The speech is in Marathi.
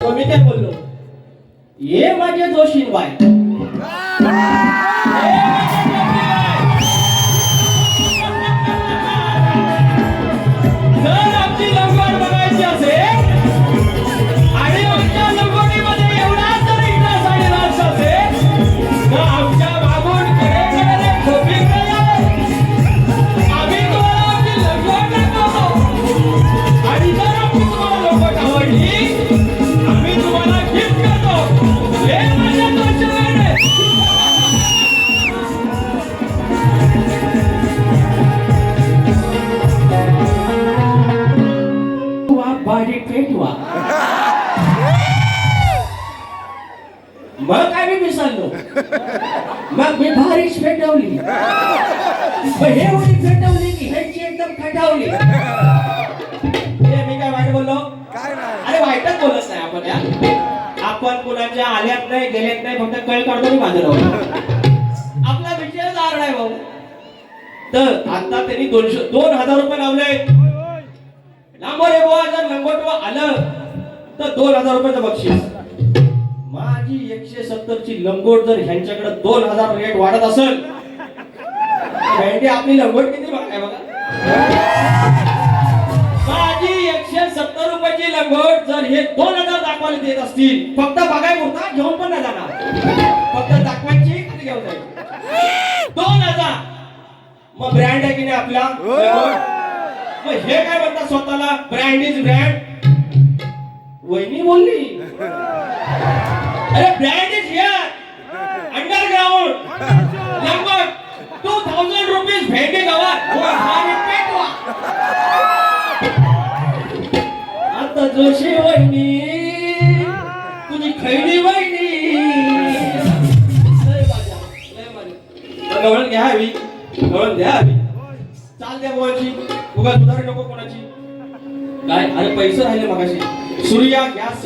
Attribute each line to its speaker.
Speaker 1: तो मी काय बोललो, ये माझे जोशीन बाय जर आमची लंगोट बघायची असेल आणि आमच्या लंगोटीमध्ये एवढा जर इंटरेस्ट आणि रस असेल तर आमच्या मागून कडे खोपी आम्ही तुम्हाला आमची लंगोट दाखवतो आणि जर आमची तुम्हाला लंगोट आवडली आम्ही तुम्हाला गिफ्ट करतो. हे माझ्या दोषाने बाडी पेटवा. मग काय मी विसरलो, मग मी भारीच पेटवली, हे एवढी पेटवली की ह्याची एकदम खटावली. मी काय वाईट बोललो? अरे वाईटच बोलत नाही आपण. आपण कुणाच्या आल्यात नाही गेल्यात नाही, फक्त कळ काढतो माझं आपला विषय दार नाही भाऊ. तर आता त्यांनी 2000 रुपये लावले. लांबोरे बुवा जर लंगोटवा आलं तर 2000 रुपयाचं बक्षीस. माझी 170 ची लंगोट जर ह्यांच्याकडे 2000 रेट वाढत असेल भेंडी आपली लंगोट किती महाग बघा. माझी 170 रुपयाची लंगोट जर हे 2000 दाखवायला देत असतील, फक्त बघाय पुरता घेऊन पण नाही जाणार, फक्त दाखवायची किती घेऊन जाईल 2000. मग ब्रँड आहे की नाही आपला. मग हे काय म्हणतात स्वतःला ब्रँड इज ब्रँड. वहिनी बोलली अरे ब्रँड इज हियर अंडरग्राउंड लंगोट 2000 रुपीज भेंडी गावात पेटवा. आता जोशी वहिनी तुझी खैली वहिनी गवळण घ्या हवी, गवळण द्या हवी. चाल द्या बोलायची उगा सुधार नको कोणाची. काय अरे पैसे राहिले मगाशी. सूर्या गॅस